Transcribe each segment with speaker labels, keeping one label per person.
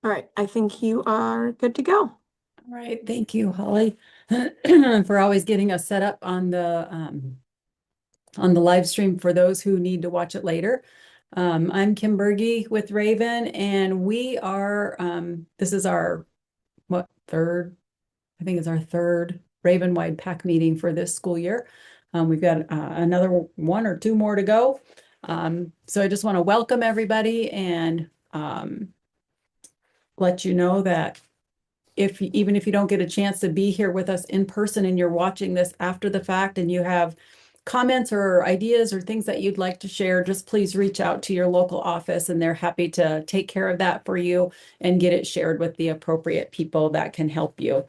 Speaker 1: All right, I think you are good to go.
Speaker 2: All right, thank you, Holly, for always getting us set up on the live stream for those who need to watch it later. I'm Kim Bergey with Raven, and we are this is our third? I think it's our third Raven-wide PAC meeting for this school year. We've got another one or two more to go. So I just want to welcome everybody and let you know that even if you don't get a chance to be here with us in person and you're watching this after the fact and you have comments or ideas or things that you'd like to share, just please reach out to your local office and they're happy to take care of that for you and get it shared with the appropriate people that can help you.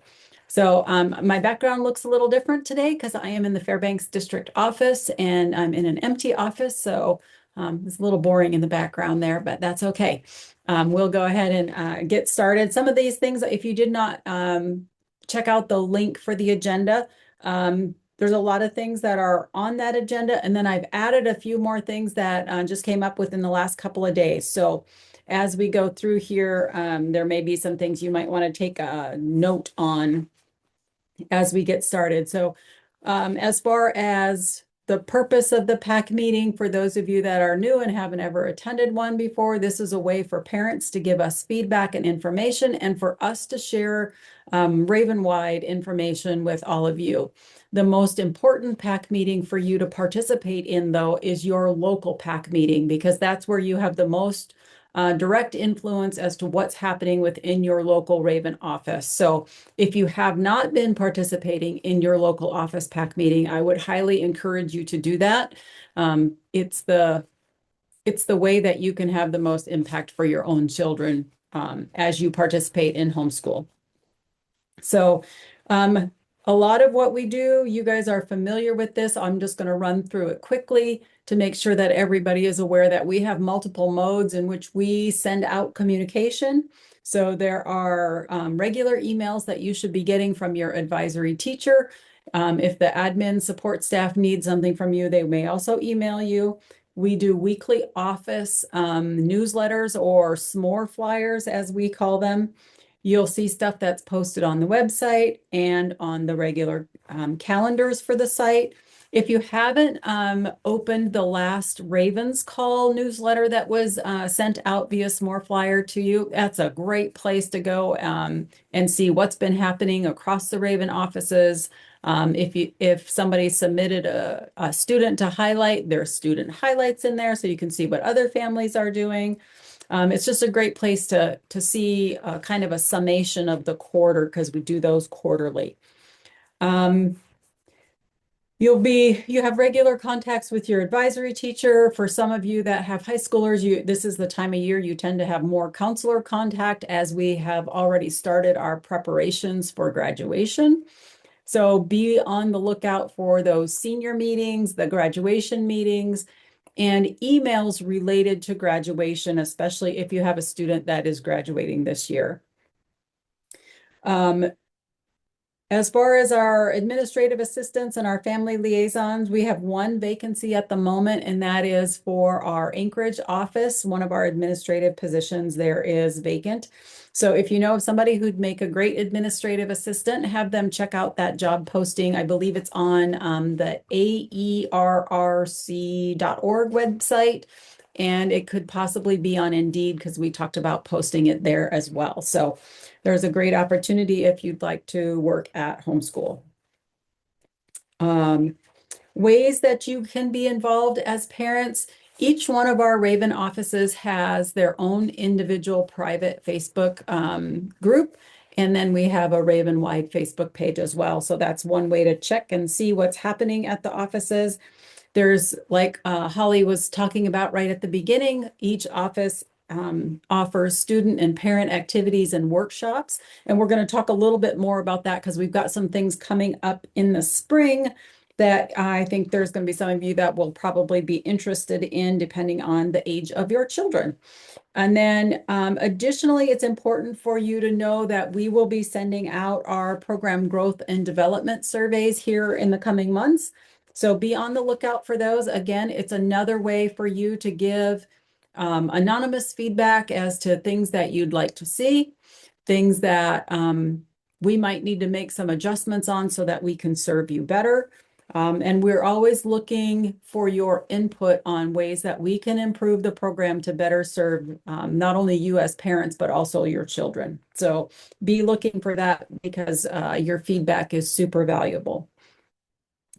Speaker 2: So my background looks a little different today because I am in the Fairbanks district office and I'm in an empty office. So it's a little boring in the background there, but that's okay. We'll go ahead and get started. Some of these things, if you did not check out the link for the agenda, there's a lot of things that are on that agenda. And then I've added a few more things that just came up within the last couple of days. So as we go through here, there may be some things you might want to take a note on as we get started. So as far as the purpose of the PAC meeting, for those of you that are new and haven't ever attended one before, this is a way for parents to give us feedback and information and for us to share Raven-wide information with all of you. The most important PAC meeting for you to participate in, though, is your local PAC meeting, because that's where you have the most direct influence as to what's happening within your local Raven office. So if you have not been participating in your local office PAC meeting, I would highly encourage you to do that. It's the way that you can have the most impact for your own children as you participate in homeschool. So a lot of what we do, you guys are familiar with this. I'm just going to run through it quickly to make sure that everybody is aware that we have multiple modes in which we send out communication. So there are regular emails that you should be getting from your advisory teacher. If the admin support staff needs something from you, they may also email you. We do weekly office newsletters or s'more flyers, as we call them. You'll see stuff that's posted on the website and on the regular calendars for the site. If you haven't opened the last Ravens Call newsletter that was sent out via s'more flyer to you, that's a great place to go and see what's been happening across the Raven offices. If somebody submitted a student to highlight, there's student highlights in there so you can see what other families are doing. It's just a great place to see kind of a summation of the quarter because we do those quarterly. You have regular contacts with your advisory teacher. For some of you that have high schoolers, this is the time of year you tend to have more counselor contact as we have already started our preparations for graduation. So be on the lookout for those senior meetings, the graduation meetings, and emails related to graduation, especially if you have a student that is graduating this year. As far as our administrative assistants and our family liaisons, we have one vacancy at the moment, and that is for our Anchorage office. One of our administrative positions there is vacant. So if you know of somebody who'd make a great administrative assistant, have them check out that job posting. I believe it's on the aerrc.org website, and it could possibly be on Indeed because we talked about posting it there as well. So there's a great opportunity if you'd like to work at homeschool. Ways that you can be involved as parents. Each one of our Raven offices has their own individual private Facebook group. And then we have a Raven-wide Facebook page as well. So that's one way to check and see what's happening at the offices. There's, like Holly was talking about right at the beginning, each office offers student and parent activities and workshops. And we're going to talk a little bit more about that because we've got some things coming up in the spring that I think there's going to be some of you that will probably be interested in depending on the age of your children. And then additionally, it's important for you to know that we will be sending out our program growth and development surveys here in the coming months. So be on the lookout for those. Again, it's another way for you to give anonymous feedback as to things that you'd like to see, things that we might need to make some adjustments on so that we can serve you better. And we're always looking for your input on ways that we can improve the program to better serve not only you as parents, but also your children. So be looking for that because your feedback is super valuable.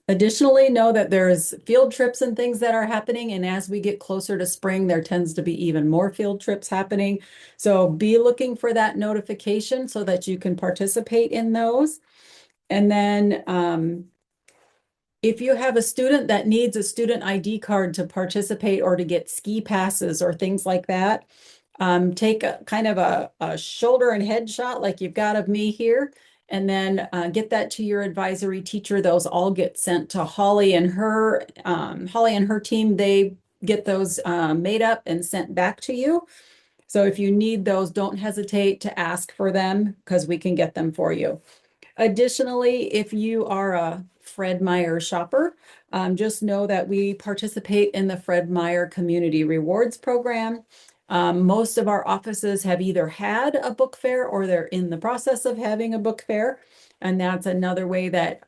Speaker 2: Additionally, know that there's field trips and things that are happening. And as we get closer to spring, there tends to be even more field trips happening. So be looking for that notification so that you can participate in those. And then if you have a student that needs a student ID card to participate or to get ski passes or things like that, take a kind of a shoulder and head shot like you've got of me here, and then get that to your advisory teacher. Those all get sent to Holly and her team. They get those made up and sent back to you. So if you need those, don't hesitate to ask for them because we can get them for you. Additionally, if you are a Fred Meyer shopper, just know that we participate in the Fred Meyer Community Rewards Program. Most of our offices have either had a book fair or they're in the process of having a book fair. And that's another way that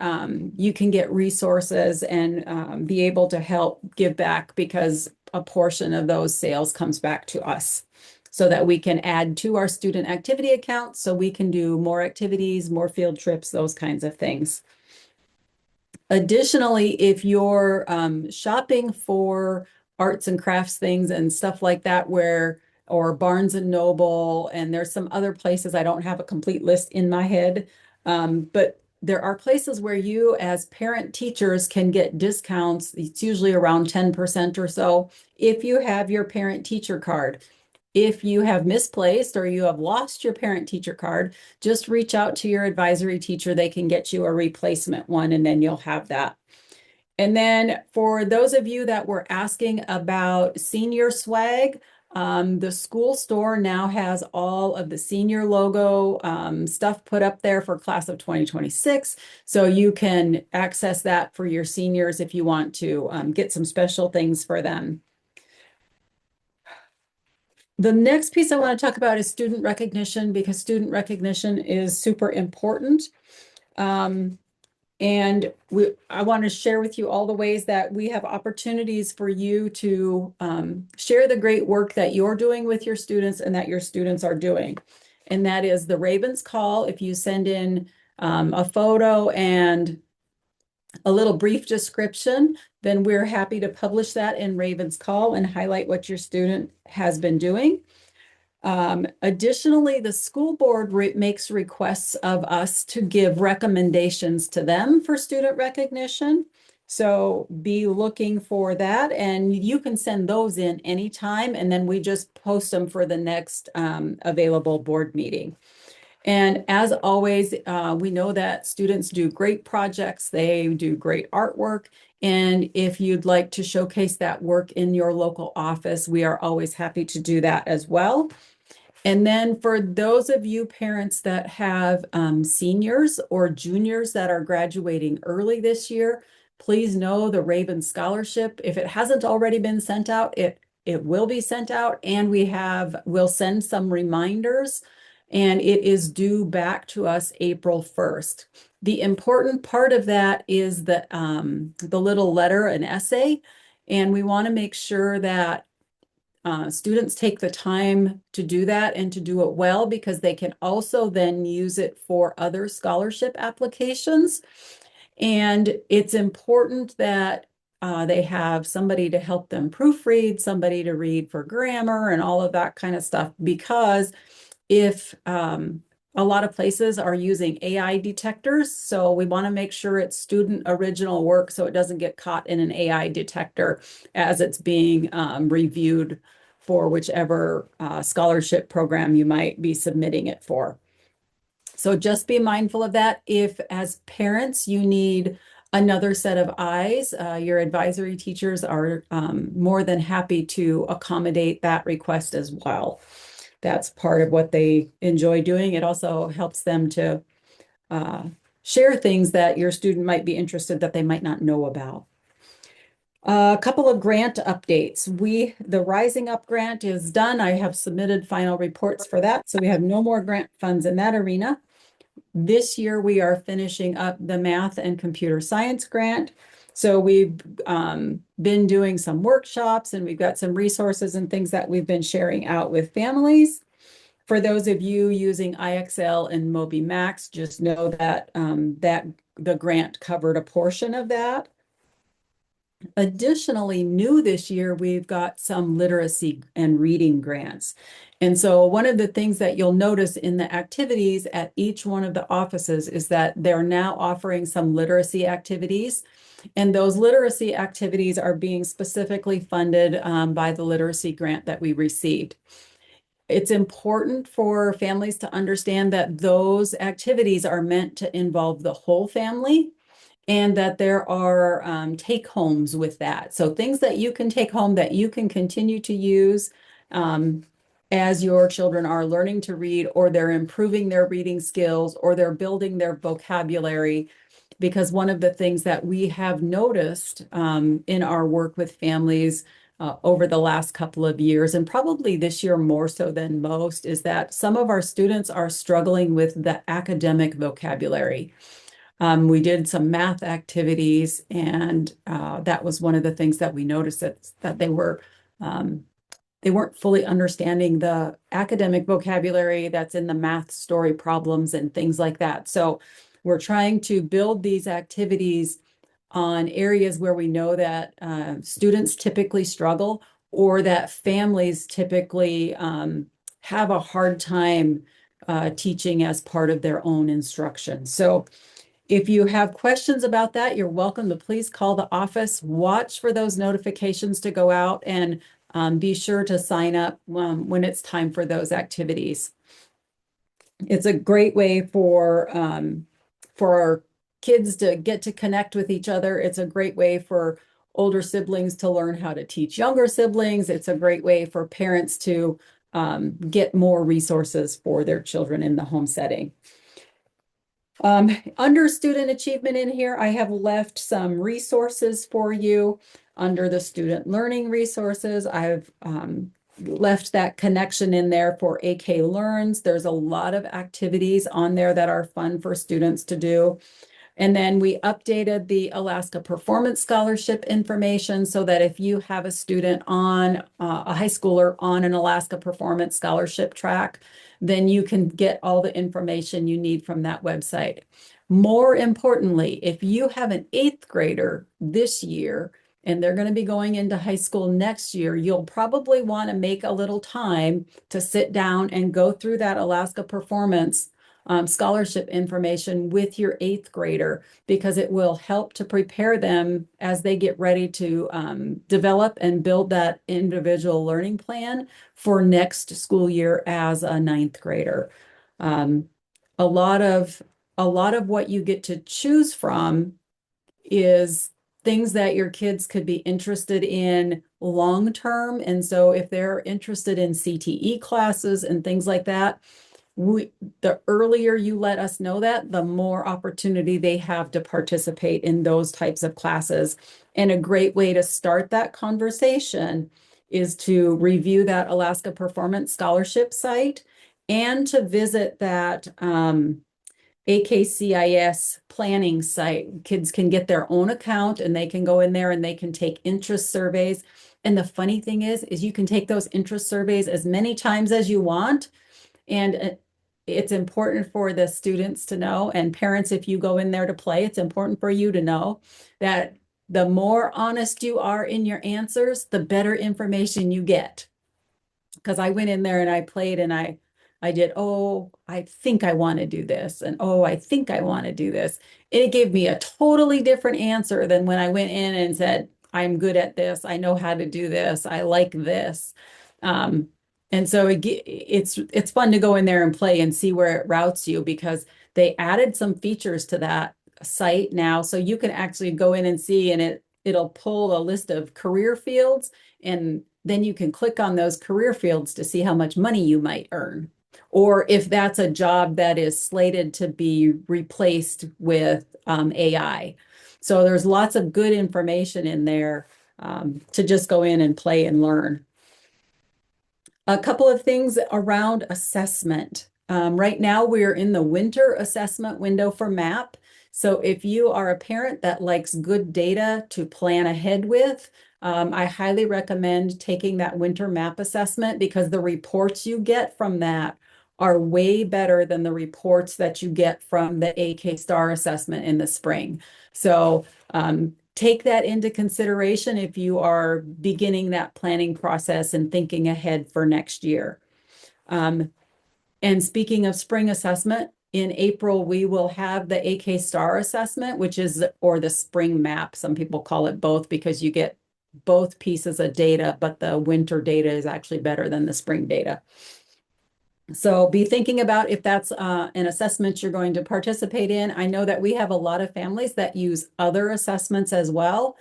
Speaker 2: you can get resources and be able to help give back because a portion of those sales comes back to us so that we can add to our student activity account so we can do more activities, more field trips, those kinds of things. Additionally, if you're shopping for arts and crafts things and stuff like that, or Barnes and Noble, and there's some other places, I don't have a complete list in my head, but there are places where you as parent teachers can get discounts. It's usually around 10% or so if you have your parent teacher card. If you have misplaced or you have lost your parent teacher card, just reach out to your advisory teacher. They can get you a replacement one and then you'll have that. And then for those of you that were asking about senior swag, the school store now has all of the senior logo stuff put up there for class of 2026. So you can access that for your seniors if you want to get some special things for them. The next piece I want to talk about is student recognition because student recognition is super important. And I want to share with you all the ways that we have opportunities for you to share the great work that you're doing with your students and that your students are doing. And that is the Ravens Call. If you send in a photo and a little brief description, then we're happy to publish that in Ravens Call and highlight what your student has been doing. Additionally, the school board makes requests of us to give recommendations to them for student recognition. So be looking for that, and you can send those in anytime, and then we just post them for the next available board meeting. And as always, we know that students do great projects, they do great artwork, and if you'd like to showcase that work in your local office, we are always happy to do that as well. And then for those of you parents that have seniors or juniors that are graduating early this year, please know the Raven Scholarship, if it hasn't already been sent out, it will be sent out, and we'll send some reminders, and it is due back to us April 1st. The important part of that is the little letter, an essay, and we want to make sure that students take the time to do that and to do it well because they can also then use it for other scholarship applications. And it's important that they have somebody to help them proofread, somebody to read for grammar and all of that kind of stuff, because if a lot of places are using AI detectors, so we want to make sure it's student original work so it doesn't get caught in an AI detector as it's being reviewed for whichever scholarship program you might be submitting it for. So just be mindful of that. If as parents you need another set of eyes, your advisory teachers are more than happy to accommodate that request as well. That's part of what they enjoy doing. It also helps them to share things that your student might be interested that they might not know about. A couple of grant updates. The Rising Up grant is done. I have submitted final reports for that, so we have no more grant funds in that arena. This year, we are finishing up the math and computer science grant. So we've been doing some workshops, and we've got some resources and things that we've been sharing out with families. For those of you using IXL and Moby Max, just know that the grant covered a portion of that. Additionally, new this year, we've got some literacy and reading grants. And so one of the things that you'll notice in the activities at each one of the offices is that they're now offering some literacy activities. And those literacy activities are being specifically funded by the literacy grant that we received. It's important for families to understand that those activities are meant to involve the whole family, and that there are take homes with that. So things that you can take home that you can continue to use as your children are learning to read, or they're improving their reading skills, or they're building their vocabulary. Because one of the things that we have noticed in our work with families over the last couple of years, and probably this year more so than most, is that some of our students are struggling with the academic vocabulary. We did some math activities, and that was one of the things that we noticed, that they weren't fully understanding the academic vocabulary that's in the math story problems and things like that. So we're trying to build these activities on areas where we know that students typically struggle, or that families typically have a hard time teaching as part of their own instruction. So if you have questions about that, you're welcome to please call the office. Watch for those notifications to go out, and be sure to sign up when it's time for those activities. It's a great way for our kids to get to connect with each other. It's a great way for older siblings to learn how to teach younger siblings. It's a great way for parents to get more resources for their children in the home setting. Under student achievement in here, I have left some resources for you. Under the student learning resources, I've left that connection in there for AK Learns. There's a lot of activities on there that are fun for students to do. And then we updated the Alaska Performance Scholarship information, so that if you have a student on a high schooler on an Alaska Performance Scholarship track, then you can get all the information you need from that website. More importantly, if you have an 8th grader this year and they're going to be going into high school next year, you'll probably want to make a little time to sit down and go through that Alaska Performance scholarship information with your 8th grader, because it will help to prepare them as they get ready to develop and build that individual learning plan for next school year as a 9th grader. A lot of what you get to choose from is things that your kids could be interested in long term. And so if they're interested in CTE classes and things like that, the earlier you let us know that, the more opportunity they have to participate in those types of classes. And a great way to start that conversation is to review that Alaska Performance Scholarship site, and to visit that AKCIS planning site. Kids can get their own account, and they can go in there and they can take interest surveys. And the funny thing is you can take those interest surveys as many times as you want. And it's important for the students to know, and parents, if you go in there to play, it's important for you to know that the more honest you are in your answers, the better information you get. Because I went in there and I played, and I did, oh, I think I want to do this, and oh, I think I want to do this. It gave me a totally different answer than when I went in and said, I'm good at this, I know how to do this, I like this. And so it's fun to go in there and play and see where it routes you, because they added some features to that site now. So you can actually go in and see, and it'll pull a list of career fields, and then you can click on those career fields to see how much money you might earn, or if that's a job that is slated to be replaced with AI. So there's lots of good information in there to just go in and play and learn. A couple of things around assessment. Right now, we're in the winter assessment window for MAP. So if you are a parent that likes good data to plan ahead with, I highly recommend taking that winter MAP assessment because the reports you get from that are way better than the reports that you get from the AK STAR assessment in the spring. So take that into consideration if you are beginning that planning process and thinking ahead for next year. And speaking of spring assessment, in April, we will have the AK STAR assessment, which is, or the spring map. Some people call it both because you get both pieces of data, but the winter data is actually better than the spring data. So be thinking about if that's an assessment you're going to participate in. I know that we have a lot of families that use other assessments as well.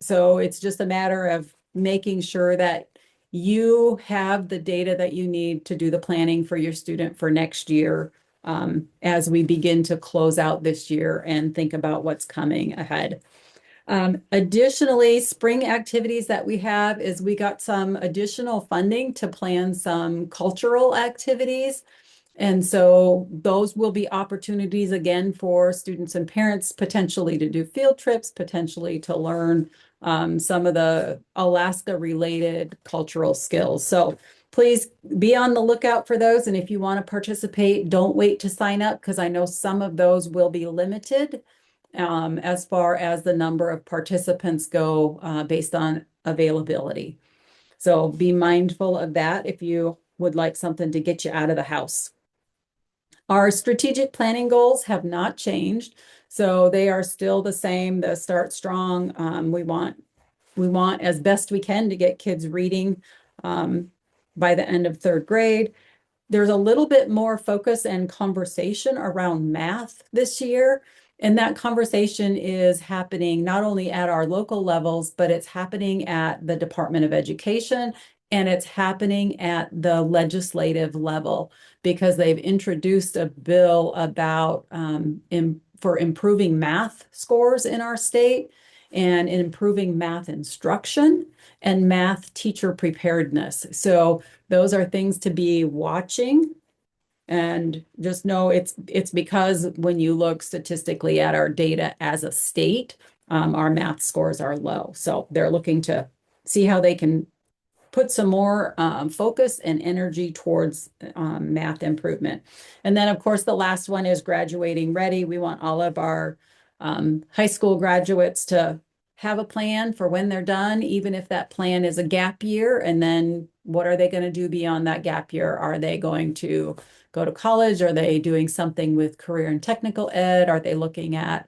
Speaker 2: So it's just a matter of making sure that you have the data that you need to do the planning for your student for next year as we begin to close out this year and think about what's coming ahead. Additionally, spring activities that we have is we got some additional funding to plan some cultural activities. And so those will be opportunities again for students and parents potentially to do field trips, potentially to learn some of the Alaska related cultural skills. So please be on the lookout for those. And if you want to participate, don't wait to sign up because I know some of those will be limited as far as the number of participants go based on availability. So be mindful of that if you would like something to get you out of the house. Our strategic planning goals have not changed, so they are still the same. The start strong. We want as best we can to get kids reading by the end of third grade. There's a little bit more focus and conversation around math this year. And that conversation is happening not only at our local levels, but it's happening at the Department of Education and it's happening at the legislative level because they've introduced a bill about for improving math scores in our state and improving math instruction and math teacher preparedness. So those are things to be watching. And just know it's because when you look statistically at our data as a state, our math scores are low. So they're looking to see how they can put some more focus and energy towards math improvement. And then, of course, the last one is graduating ready. We want all of our high school graduates to have a plan for when they're done, even if that plan is a gap year. And then what are they going to do beyond that gap year? Are they going to go to college? Are they doing something with career and technical ed? Are they looking at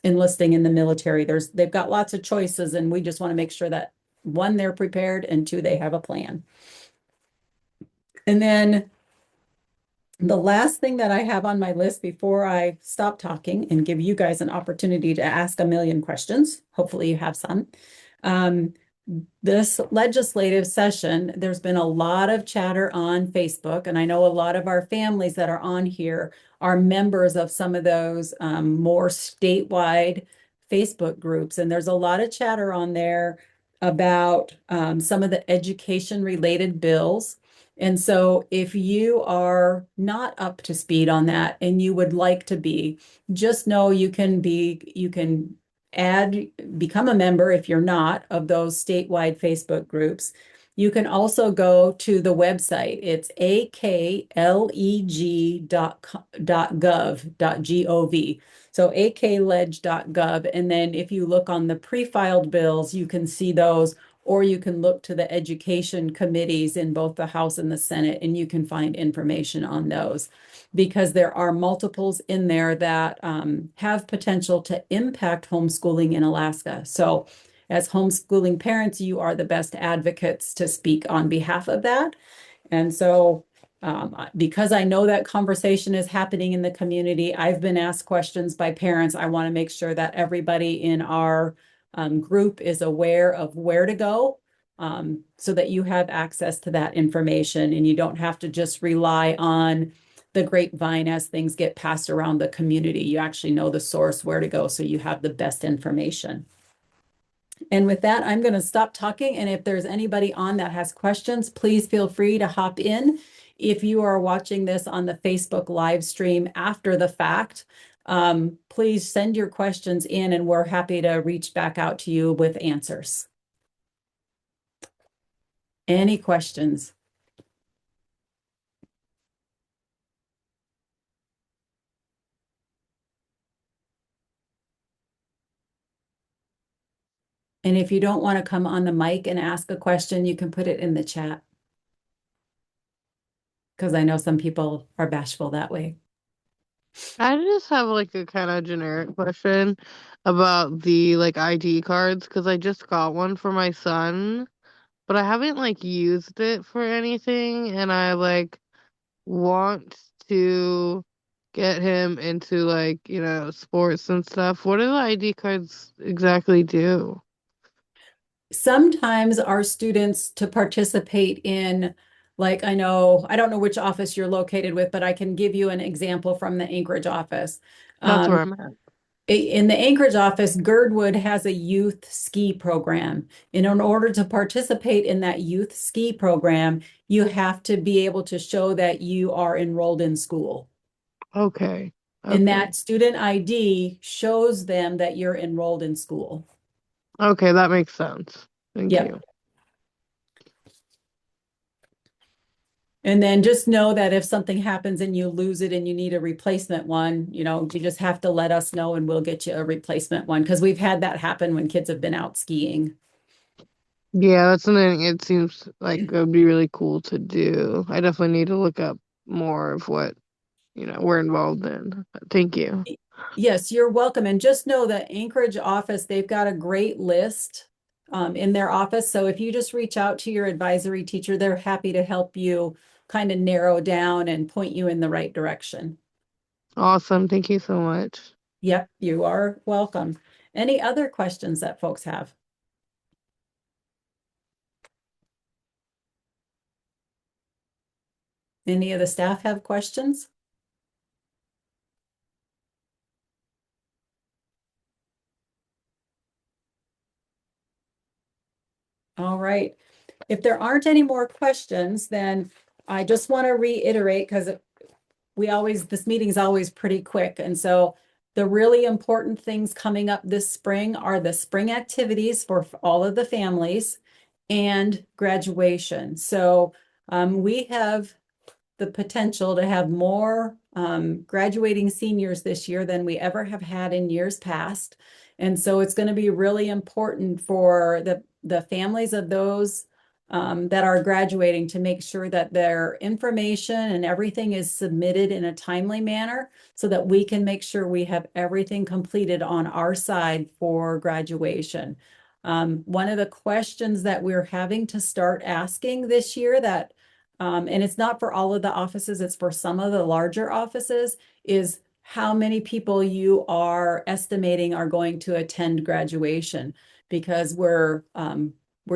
Speaker 2: enlisting in the military? They've got lots of choices, and we just want to make sure that one, they're prepared, and two, they have a plan. And then the last thing that I have on my list before I stop talking and give you guys an opportunity to ask a million questions, hopefully you have some. This legislative session, there's been a lot of chatter on Facebook, and I know a lot of our families that are on here are members of some of those more statewide Facebook groups. And there's a lot of chatter on there about some of the education related bills. And so if you are not up to speed on that and you would like to be, just know you can become a member if you're not of those statewide Facebook groups. You can also go to the website. It's akleg.gov. So akleg.gov. And then if you look on the pre-filed bills, you can see those, or you can look to the education committees in both the House and the Senate, and you can find information on those because there are multiples in there that have potential to impact homeschooling in Alaska. So as homeschooling parents, you are the best advocates to speak on behalf of that. And so because I know that conversation is happening in the community, I've been asked questions by parents. I want to make sure that everybody in our group is aware of where to go so that you have access to that information and you don't have to just rely on the grapevine as things get passed around the community. You actually know the source, where to go, so you have the best information. And with that, I'm going to stop talking. And if there's anybody on that has questions, please feel free to hop in. If you are watching this on the Facebook live stream after the fact, please send your questions in and we're happy to reach back out to you with answers. Any questions? And if you don't want to come on the mic and ask a question, you can put it in the chat. Because I know some people are bashful that way.
Speaker 3: I just have like a kind of generic question about the like ID cards because I just got one for my son, but I haven't like used it for anything, and I like want to get him into like, sports and stuff. What do the ID cards exactly do?
Speaker 2: Sometimes our students to participate in, like I don't know which office you're located with, but I can give you an example from the Anchorage office.
Speaker 3: That's where
Speaker 2: Um,
Speaker 3: I'm at.
Speaker 2: in the Anchorage office, Girdwood has a youth ski program. And in order to participate in that youth ski program, you have to be able to show that you are enrolled in school.
Speaker 3: Okay.
Speaker 2: And
Speaker 3: Okay.
Speaker 2: that student ID shows them that you're enrolled in school.
Speaker 3: Okay, that makes sense. Thank
Speaker 2: Yep.
Speaker 3: you.
Speaker 2: And then just know that if something happens and you lose it and you need a replacement one, you just have to let us know and we'll get you a replacement one because we've had that happen when kids have been out skiing.
Speaker 3: Yeah, that's something it seems like it would be really cool to do. I definitely need to look up more of what, we're involved in. Thank you.
Speaker 2: Yes, you're welcome. And just know that Anchorage office, they've got a great list in their office. So if you just reach out to your advisory teacher, they're happy to help you kind of narrow down and point you in the right direction.
Speaker 3: Awesome. Thank you so much.
Speaker 2: Yep, you are welcome. Any other questions that folks have? Any of the staff have questions? All right. If there aren't any more questions, then I just want to reiterate because this meeting is always pretty quick. And so the really important things coming up this spring are the spring activities for all of the families and graduation. So we have the potential to have more graduating seniors this year than we ever have had in years past. And so it's going to be really important for the families of those that are graduating to make sure that their information and everything is submitted in a timely manner so that we can make sure we have everything completed on our side for graduation. One of the questions that we're having to start asking this year and it's not for all of the offices, it's for some of the larger offices, is how many people you are estimating are going to attend graduation. Because we're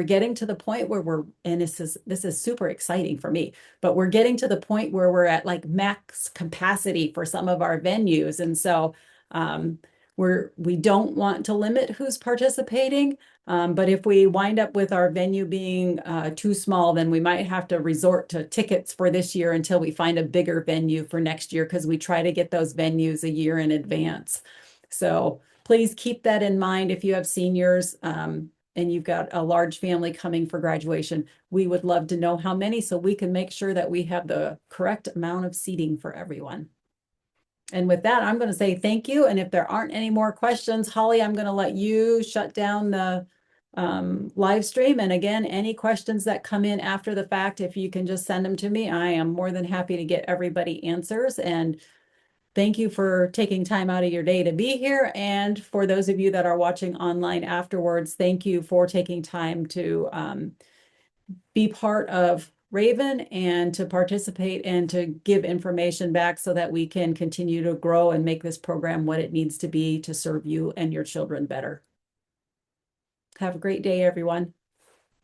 Speaker 2: getting to the point where and this is super exciting for me, but we're getting to the point where we're at like max capacity for some of our venues. And so we don't want to limit who's participating. But if we wind up with our venue being too small, then we might have to resort to tickets for this year until we find a bigger venue for next year because we try to get those venues a year in advance. So please keep that in mind if you have seniors and you've got a large family coming for graduation. We would love to know how many so we can make sure that we have the correct amount of seating for everyone. And with that, I'm going to say thank you. And if there aren't any more questions, Holly, I'm going to let you shut down the live stream. And again, any questions that come in after the fact, if you can just send them to me, I am more than happy to get everybody answers. And thank you for taking time out of your day to be here. And for those of you that are watching online afterwards, thank you for taking time to be part of Raven and to participate and to give information back so that we can continue to grow and make this program what it needs to be to serve you and your children better. Have a great day, everyone.